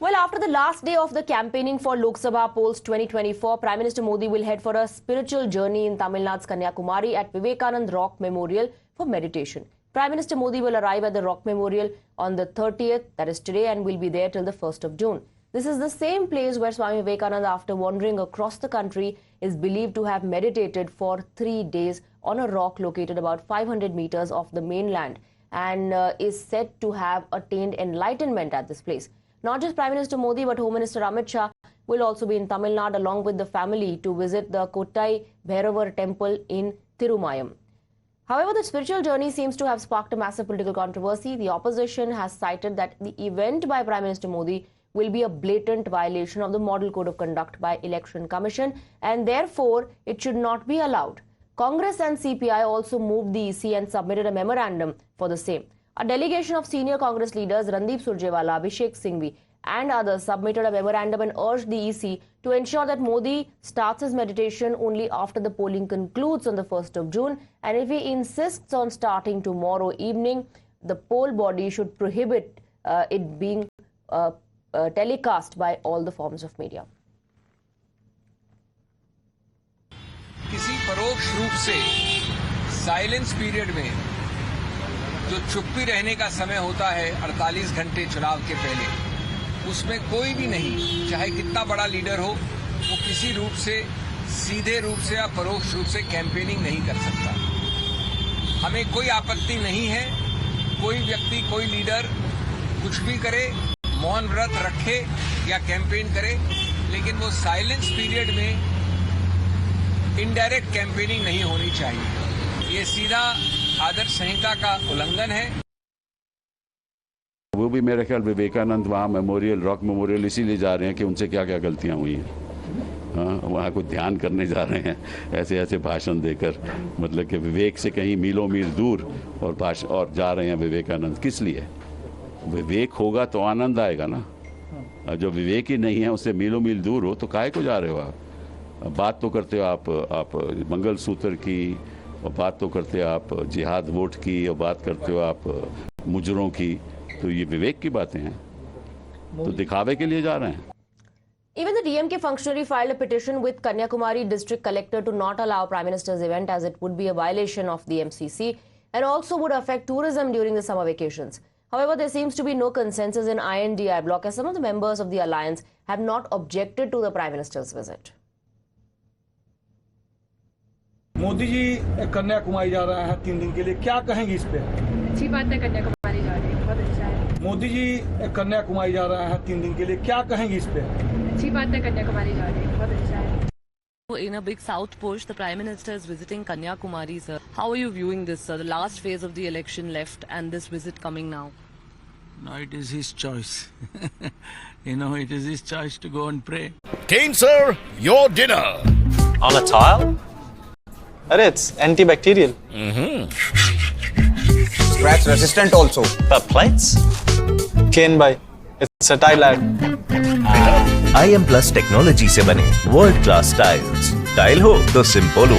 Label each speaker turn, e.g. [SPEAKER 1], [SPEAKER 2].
[SPEAKER 1] Well, after the last day of the campaigning for Lok Sabha polls 2024, Prime Minister Modi will head for a spiritual journey in Tamil Nadu's Kanyakumari at Vivekanand Rock Memorial for meditation. Prime Minister Modi will arrive at the Rock Memorial on the 30th, that is today, and will be there till the 1st of June. This is the same place where Swami Vivekananda, after wandering across the country, is believed to have meditated for 3 days on a rock located about 500 meters off the mainland and is said to have attained enlightenment at this place. Not just Prime Minister Modi, but Home Minister Amit Shah will also be in Tamil Nadu along with the family to visit the Kottai Bhairavar temple in Thirumayam. However, the spiritual journey seems to have sparked a massive political controversy. The opposition has cited that the event by Prime Minister Modi will be a blatant violation of the Model Code of Conduct by Election Commission and therefore it should not be allowed. Congress and CPI also moved the EC and submitted a memorandum for the same. A delegation of senior Congress leaders Randeep Surjewala, Abhishek Singhvi and others submitted a memorandum and urged the EC to ensure that Modi starts his meditation only after the polling concludes on the 1st of June, and if he insists on starting tomorrow evening, the poll body should prohibit it being telecast by all the forms of media.
[SPEAKER 2] किसी परोक्ष रूप से silence period में जो चुप्पी रहने का समय होता है 48 घंटे चुनाव के पहले, उसमें कोई भी नहीं, चाहे कितना बड़ा लीडर हो, वो किसी रूप से, सीधे रूप से या परोक्ष रूप से कैंपेनिंग नहीं कर सकता। हमें कोई आपत्ति नहीं है, कोई व्यक्ति, कोई लीडर कुछ भी करे, मौन व्रत रखे या कैंपेन करे, लेकिन वो साइलेंस पीरियड में इनडायरेक्ट कैंपेनिंग नहीं होनी चाहिए। ये सीधा आदर्श संहिता का उल्लंघन है।
[SPEAKER 3] वो भी मेरे ख्याल विवेकानंद वहाँ मेमोरियल, रॉक मेमोरियल इसीलिए जा रहे हैं कि उनसे क्या क्या गलतियाँ हुई हैं। हाँ, वहाँ कुछ ध्यान करने जा रहे हैं ऐसे ऐसे भाषण देकर, मतलब कि विवेक से कहीं मीलों मील दूर और जा रहे हैं विवेकानंद। किस लिए? विवेक होगा तो आनंद आएगा ना। जो विवेक ही नहीं है, उससे मीलों मील दूर हो तो काहे को जा रहे हो आप? बात तो करते हो आप मंगलसूत्र की, और बात तो करते हो आप जिहाद वोट की, और बात करते हो आप मुजरों की। तो ये विवेक की बातें हैं, तो दिखावे के लिए जा रहे हैं।
[SPEAKER 1] Even the DMK functionary filed a petition with Kanyakumari district collector to not allow Prime Minister's event, as it would be a violation of the MCC and also would affect tourism during the summer vacations. However, there seems to be no consensus in INDI bloc, as some of the members of the alliance have not objected to the Prime Minister's visit.
[SPEAKER 4] Modi ji Kanyakumari जा रहा है 3 दिन के लिए, क्या कहेंगे इस पे?
[SPEAKER 5] अच्छी बात है, कन्याकुमारी जा रहे हैं, बहुत अच्छा है।
[SPEAKER 4] मोदी जी कन्याकुमारी जा रहा है 3 दिन के लिए, क्या कहेंगे इस पे?
[SPEAKER 5] अच्छी बात है, कन्याकुमारी जा रहे हैं, बहुत अच्छा है।
[SPEAKER 6] In a big south push, the Prime Minister is visiting Kanyakumari, sir. How are you viewing this, sir? The last phase of the election left and this visit coming now.
[SPEAKER 7] No, it is his choice. It is his choice to go and pray.
[SPEAKER 8] Kane, sir, your dinner.
[SPEAKER 9] On a tile? It's antibacterial.
[SPEAKER 10] Scratch resistant also.
[SPEAKER 9] The plates? Kane bhai, it's a tile ad.
[SPEAKER 8] IM Plus technology से बने world class tiles. Tile हो तो simple हो।